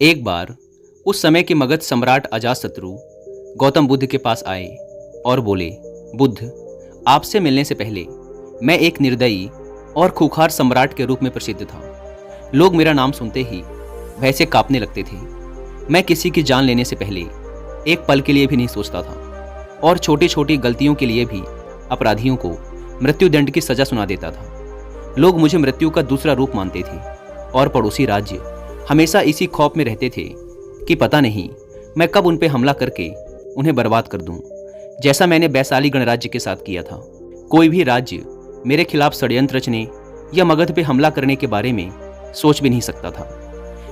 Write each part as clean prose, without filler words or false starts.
एक बार उस समय के मगध सम्राट अजातशत्रु गौतम बुद्ध के पास आए और बोले, बुद्ध, आपसे मिलने से पहले मैं एक निर्दयी और खूंखार सम्राट के रूप में प्रसिद्ध था। लोग मेरा नाम सुनते ही भय से कांपने लगते थे। मैं किसी की जान लेने से पहले एक पल के लिए भी नहीं सोचता था और छोटी छोटी गलतियों के लिए भी अपराधियों को मृत्युदंड की सजा सुना देता था। लोग मुझे मृत्यु का दूसरा रूप मानते थे और पड़ोसी राज्य हमेशा इसी खौफ में रहते थे कि पता नहीं मैं कब उन पर हमला करके उन्हें बर्बाद कर दूं, जैसा मैंने वैशाली गणराज्य के साथ किया था। कोई भी राज्य मेरे खिलाफ षड्यंत्र रचने या मगध पे हमला करने के बारे में सोच भी नहीं सकता था।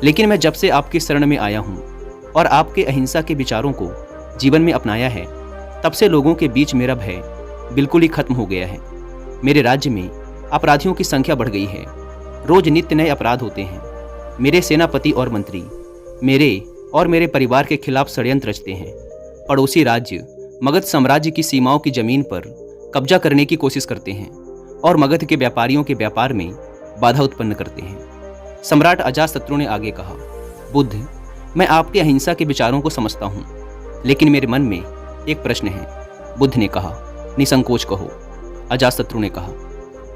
लेकिन मैं जब से आपकी शरण में आया हूँ और आपके अहिंसा के विचारों को जीवन में अपनाया है, तब से लोगों के बीच मेरा भय बिल्कुल ही खत्म हो गया है। मेरे राज्य में अपराधियों की संख्या बढ़ गई है। रोज नित्य नए अपराध होते हैं। मेरे सेनापति और मंत्री मेरे और मेरे परिवार के खिलाफ षड्यंत्र रचते हैं। पड़ोसी राज्य मगध साम्राज्य की सीमाओं की जमीन पर कब्जा करने की कोशिश करते हैं और मगध के व्यापारियों के व्यापार में बाधा उत्पन्न करते हैं। सम्राट अजातशत्रु ने आगे कहा, बुद्ध, मैं आपके अहिंसा के विचारों को समझता हूँ, लेकिन मेरे मन में एक प्रश्न है। बुद्ध ने कहा, निसंकोच कहो। अजातशत्रु ने कहा,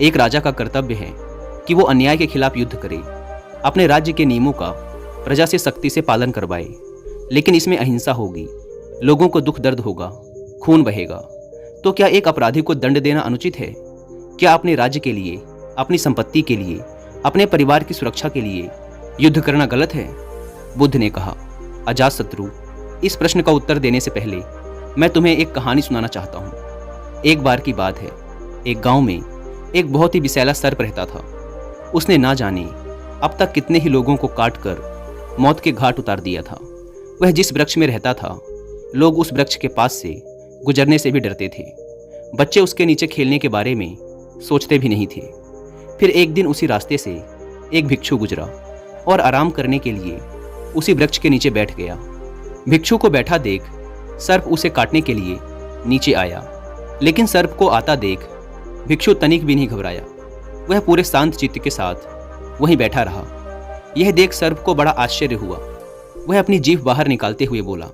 एक राजा का कर्तव्य है कि वो अन्याय के खिलाफ युद्ध करे, अपने राज्य के नियमों का प्रजा से सख्ती से पालन करवाए। लेकिन इसमें अहिंसा होगी, लोगों को दुख दर्द होगा, खून बहेगा। तो क्या एक अपराधी को दंड देना अनुचित है? क्या अपने राज्य के लिए, अपनी संपत्ति के लिए, अपने परिवार की सुरक्षा के लिए युद्ध करना गलत है? बुद्ध ने कहा, अजातशत्रु, इस प्रश्न का उत्तर देने से पहले मैं तुम्हें एक कहानी सुनाना चाहता हूँ। एक बार की बात है, एक गांव में एक बहुत ही विषैला सर्प रहता था। उसने ना जाने अब तक कितने ही लोगों को काट कर मौत के घाट उतार दिया था। वह जिस वृक्ष में रहता था, लोग उस वृक्ष के पास से गुजरने से भी डरते थे। बच्चे उसके नीचे खेलने के बारे में सोचते भी नहीं थे। फिर एक दिन उसी रास्ते से एक भिक्षु गुजरा और आराम करने के लिए उसी वृक्ष के नीचे बैठ गया। भिक्षु को बैठा देख सर्प उसे काटने के लिए नीचे आया, लेकिन सर्प को आता देख भिक्षु तनिक भी नहीं घबराया। वह पूरे शांत चित्त के साथ वहीं बैठा रहा। यह देख सर्प को बड़ा आश्चर्य हुआ। वह अपनी जीभ बाहर निकालते हुए बोला,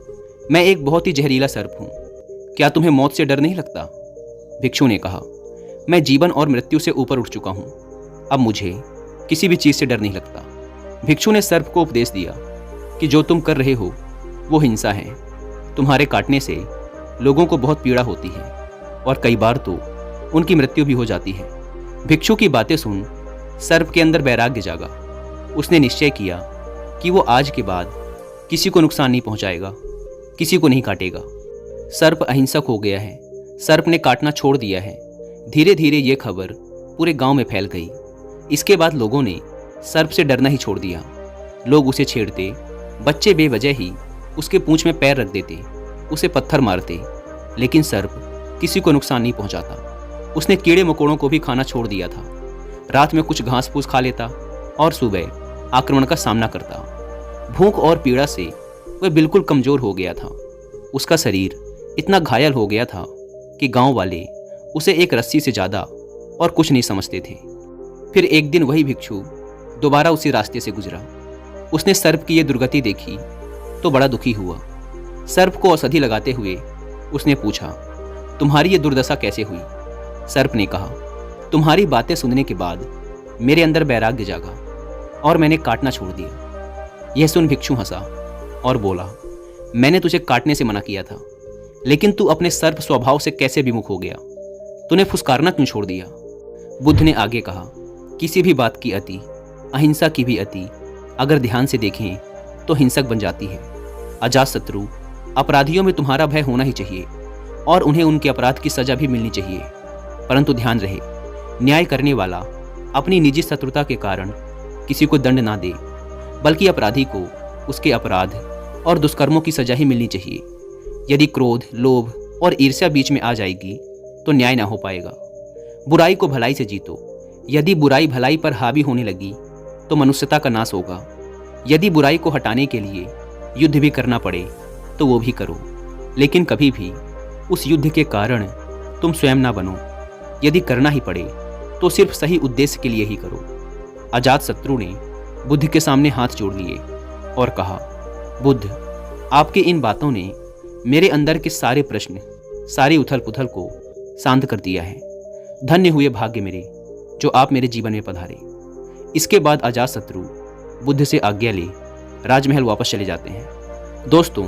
मैं एक बहुत ही जहरीला सर्प हूँ, क्या तुम्हें मौत से डर नहीं लगता? भिक्षु ने कहा, मैं जीवन और मृत्यु से ऊपर उठ चुका हूँ, अब मुझे किसी भी चीज़ से डर नहीं लगता। भिक्षु ने सर्प को उपदेश दिया कि जो तुम कर रहे हो वो हिंसा है। तुम्हारे काटने से लोगों को बहुत पीड़ा होती है और कई बार तो उनकी मृत्यु भी हो जाती है। भिक्षु की बातें सुन सर्प के अंदर वैराग्य जागा। उसने निश्चय किया कि वो आज के बाद किसी को नुकसान नहीं पहुंचाएगा, किसी को नहीं काटेगा। सर्प अहिंसक हो गया है। सर्प ने काटना छोड़ दिया है। धीरे धीरे ये खबर पूरे गांव में फैल गई। इसके बाद लोगों ने सर्प से डरना ही छोड़ दिया। लोग उसे छेड़ते, बच्चे बेवजह ही उसके पूंछ में पैर रख देते, उसे पत्थर मारते, लेकिन सर्प किसी को नुकसान नहीं पहुंचाता। उसने कीड़े मकोड़ों को भी खाना छोड़ दिया था। रात में कुछ घास फूस खा लेता और सुबह आक्रमण का सामना करता। भूख और पीड़ा से वह बिल्कुल कमजोर हो गया था। उसका शरीर इतना घायल हो गया था कि गांव वाले उसे एक रस्सी से ज़्यादा और कुछ नहीं समझते थे। फिर एक दिन वही भिक्षु दोबारा उसी रास्ते से गुजरा। उसने सर्प की ये दुर्गति देखी तो बड़ा दुखी हुआ। सर्प को औषधि लगाते हुए उसने पूछा, तुम्हारी ये दुर्दशा कैसे हुई? सर्प ने कहा, तुम्हारी बातें सुनने के बाद मेरे अंदर वैराग्य जागा और मैंने काटना छोड़ दिया। यह सुन भिक्षु हंसा और बोला, मैंने तुझे काटने से मना किया था, लेकिन तू अपने सर्प स्वभाव से कैसे विमुख हो गया? तूने फुसकारना क्यों छोड़ दिया? बुद्ध ने आगे कहा, किसी भी बात की अति, अहिंसा की भी अति, अगर ध्यान से देखें तो हिंसक बन जाती है। अजातशत्रु, अपराधियों में तुम्हारा भय होना ही चाहिए और उन्हें उनके अपराध की सजा भी मिलनी चाहिए, परंतु ध्यान रहे, न्याय करने वाला अपनी निजी शत्रुता के कारण किसी को दंड ना दे, बल्कि अपराधी को उसके अपराध और दुष्कर्मों की सजा ही मिलनी चाहिए। यदि क्रोध, लोभ और ईर्ष्या बीच में आ जाएगी तो न्याय ना हो पाएगा। बुराई को भलाई से जीतो। यदि बुराई भलाई पर हावी होने लगी तो मनुष्यता का नाश होगा। यदि बुराई को हटाने के लिए युद्ध भी करना पड़े तो वो भी करो, लेकिन कभी भी उस युद्ध के कारण तुम स्वयं ना बनो। यदि करना ही पड़े तो सिर्फ सही उद्देश्य के लिए ही करो। अजातशत्रु ने बुद्ध के सामने हाथ जोड़ लिए और कहा, बुद्ध, आपकी इन बातों ने मेरे अंदर के सारे प्रश्न, सारी उथल पुथल को शांत कर दिया है। धन्य हुए भाग्य मेरे जो आप मेरे जीवन में पधारे। इसके बाद अजातशत्रु बुद्ध से आज्ञा ले राजमहल वापस चले जाते हैं। दोस्तों,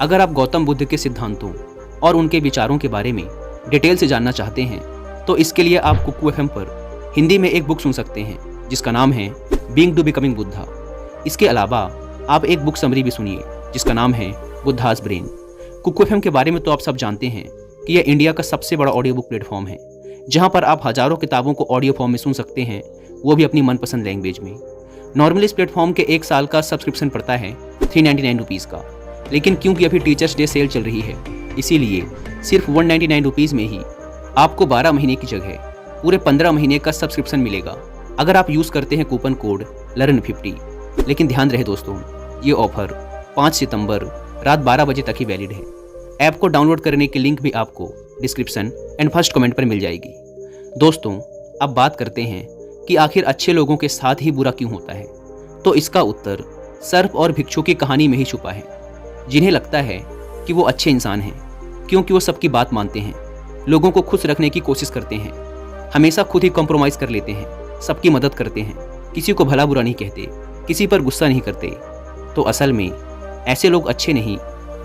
अगर आप गौतम बुद्ध के सिद्धांतों और उनके विचारों के बारे में डिटेल से जानना चाहते हैं तो इसके लिए आप कुकू FM पर हिंदी में एक बुक सुन सकते हैं जिसका नाम है बीइंग टू बिकमिंग बुद्धा। इसके अलावा आप एक बुक समरी भी सुनिए जिसका नाम है बुद्धास ब्रेन। कुकू FM के बारे में तो आप सब जानते हैं कि यह इंडिया का सबसे बड़ा ऑडियो बुक प्लेटफॉर्म है जहां पर आप हजारों किताबों को ऑडियो फॉर्म में सुन सकते हैं, वो भी अपनी मनपसंद लैंग्वेज में। नॉर्मली इस प्लेटफॉर्म के 1 साल का सब्सक्रिप्शन पड़ता है 399 रुपीज़ का, लेकिन क्योंकि अभी टीचर्स डे सेल चल रही है इसीलिए सिर्फ 199 रुपीज़ में ही आपको 12 महीने की जगह पूरे 15 महीने का सब्सक्रिप्शन मिलेगा अगर आप यूज़ करते हैं कूपन कोड LEARN50। लेकिन ध्यान रहे दोस्तों, ये ऑफर 5 सितंबर रात 12 बजे तक ही वैलिड है। ऐप को डाउनलोड करने की लिंक भी आपको डिस्क्रिप्शन एंड फर्स्ट कमेंट पर मिल जाएगी। दोस्तों, अब बात करते हैं कि आखिर अच्छे लोगों के साथ ही बुरा क्यों होता है। तो इसका उत्तर सर्प और भिक्षु की कहानी में ही छुपा है, जिन्हें लगता है कि वो अच्छे इंसान हैं क्योंकि वो सबकी बात मानते हैं, लोगों को खुश रखने की कोशिश करते हैं, हमेशा खुद ही कॉम्प्रोमाइज़ कर लेते हैं, सबकी मदद करते हैं, किसी को भला बुरा नहीं कहते, किसी पर गुस्सा नहीं करते। तो असल में ऐसे लोग अच्छे नहीं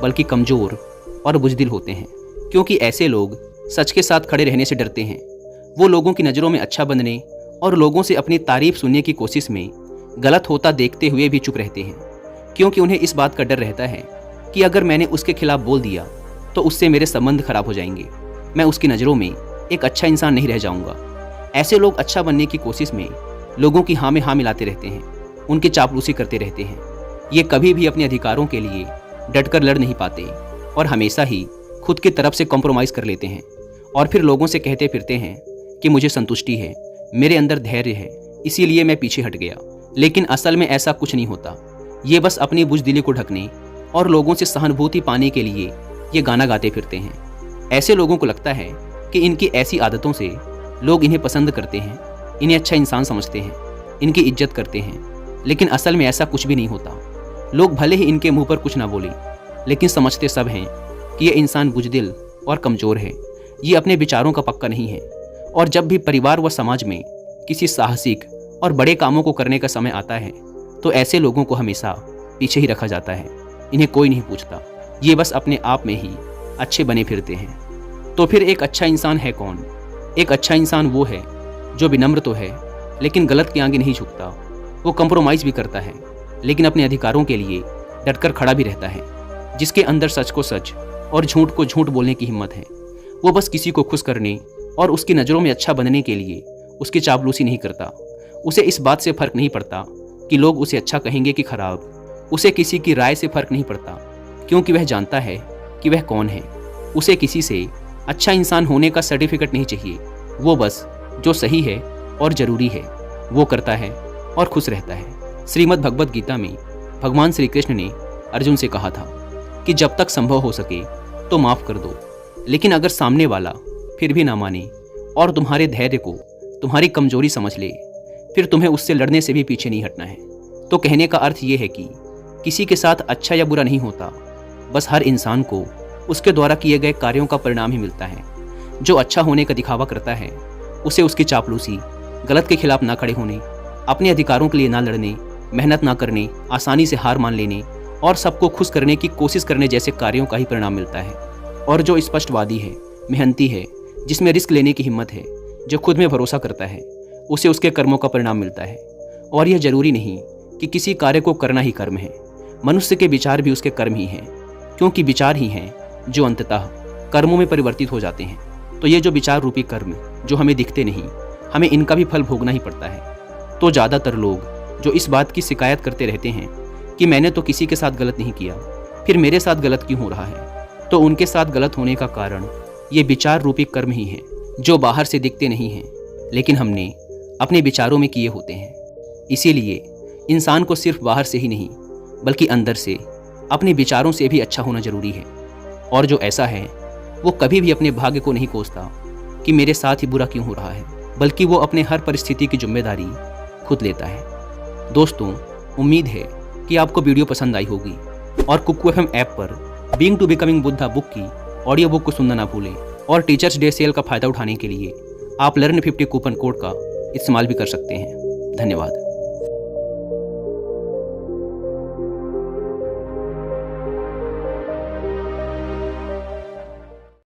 बल्कि कमज़ोर और बुज़दिल होते हैं, क्योंकि ऐसे लोग सच के साथ खड़े रहने से डरते हैं। वो लोगों की नज़रों में अच्छा बनने और लोगों से अपनी तारीफ सुनने की कोशिश में गलत होता देखते हुए भी चुप रहते हैं, क्योंकि उन्हें इस बात का डर रहता है कि अगर मैंने उसके खिलाफ बोल दिया तो उससे मेरे संबंध खराब हो जाएंगे, मैं उसकी नज़रों में एक अच्छा इंसान नहीं रह जाऊंगा। ऐसे लोग अच्छा बनने की कोशिश में लोगों की हाँ में हाँ मिलाते रहते हैं, उनकी चापलूसी करते रहते हैं। ये कभी भी अपने अधिकारों के लिए डटकर लड़ नहीं पाते और हमेशा ही खुद की तरफ से कॉम्प्रोमाइज़ कर लेते हैं और फिर लोगों से कहते फिरते हैं कि मुझे संतुष्टि है, मेरे अंदर धैर्य है, इसीलिए मैं पीछे हट गया। लेकिन असल में ऐसा कुछ नहीं होता। ये बस अपनी बुज़दिली को ढकने और लोगों से सहानुभूति पाने के लिए ये गाना गाते फिरते हैं। ऐसे लोगों को लगता है कि इनकी ऐसी आदतों से लोग इन्हें पसंद करते हैं, इन्हें अच्छा इंसान समझते हैं, इनकी इज्जत करते हैं। लेकिन असल में ऐसा कुछ भी नहीं होता। लोग भले ही इनके मुंह पर कुछ ना बोले, लेकिन समझते सब हैं कि ये इंसान बुज़दिल और कमज़ोर है, ये अपने विचारों का पक्का नहीं है। और जब भी परिवार व समाज में किसी साहसिक और बड़े कामों को करने का समय आता है तो ऐसे लोगों को हमेशा पीछे ही रखा जाता है, इन्हें कोई नहीं पूछता। ये बस अपने आप में ही अच्छे बने फिरते हैं। तो फिर एक अच्छा इंसान है कौन? एक अच्छा इंसान वो है जो विनम्र तो है लेकिन गलत के आगे नहीं झुकता। वो कंप्रोमाइज़ भी करता है लेकिन अपने अधिकारों के लिए डटकर खड़ा भी रहता है, जिसके अंदर सच को सच और झूठ को झूठ बोलने की हिम्मत है। वो बस किसी को खुश करने और उसकी नज़रों में अच्छा बनने के लिए उसकी चापलूसी नहीं करता। उसे इस बात से फ़र्क नहीं पड़ता कि लोग उसे अच्छा कहेंगे कि खराब। उसे किसी की राय से फ़र्क नहीं पड़ता, क्योंकि वह जानता है कि वह कौन है। उसे किसी से अच्छा इंसान होने का सर्टिफिकेट नहीं चाहिए। वो बस जो सही है और ज़रूरी है वो करता है और खुश रहता है। श्रीमद् भगवद गीता में भगवान श्री कृष्ण ने अर्जुन से कहा था कि जब तक संभव हो सके तो माफ़ कर दो, लेकिन अगर सामने वाला फिर भी ना माने और तुम्हारे धैर्य को तुम्हारी कमजोरी समझ ले, फिर तुम्हें उससे लड़ने से भी पीछे नहीं हटना है। तो कहने का अर्थ ये है कि किसी के साथ अच्छा या बुरा नहीं होता, बस हर इंसान को उसके द्वारा किए गए कार्यों का परिणाम ही मिलता है। जो अच्छा होने का दिखावा करता है उसे उसकी चापलूसी, गलत के खिलाफ ना खड़े होने, अपने अधिकारों के लिए ना लड़ने, मेहनत ना करने, आसानी से हार मान लेने और सबको खुश करने की कोशिश करने जैसे कार्यों का ही परिणाम मिलता है। और जो स्पष्टवादी है, मेहनती है, जिसमें रिस्क लेने की हिम्मत है, जो खुद में भरोसा करता है, उसे उसके कर्मों का परिणाम मिलता है। और यह जरूरी नहीं कि किसी कार्य को करना ही कर्म है, मनुष्य के विचार भी उसके कर्म ही हैं, क्योंकि विचार ही हैं जो अंततः कर्मों में परिवर्तित हो जाते हैं। तो ये जो विचार रूपी कर्म जो हमें दिखते नहीं, हमें इनका भी फल भोगना ही पड़ता है। तो ज़्यादातर लोग जो इस बात की शिकायत करते रहते हैं कि मैंने तो किसी के साथ गलत नहीं किया, फिर मेरे साथ गलत क्यों हो रहा है, तो उनके साथ गलत होने का कारण ये विचार रूपी कर्म ही हैं, जो बाहर से दिखते नहीं हैं लेकिन हमने अपने विचारों में किए होते हैं। इसीलिए इंसान को सिर्फ बाहर से ही नहीं बल्कि अंदर से, अपने विचारों से भी अच्छा होना जरूरी है। और जो ऐसा है वो कभी भी अपने भाग्य को नहीं कोसता कि मेरे साथ ही बुरा क्यों हो रहा है, बल्कि वो अपने हर परिस्थिति की जिम्मेदारी खुद लेता है। दोस्तों, उम्मीद है कि आपको वीडियो पसंद आई होगी और कुकू एफएम ऐप पर being to becoming Buddha book की ऑडियो बुक को सुनना ना भूलें। और टीचर्स डे सेल का फ़ायदा उठाने के लिए आप लर्न 50 कूपन कोड का इस्तेमाल भी कर सकते हैं। धन्यवाद।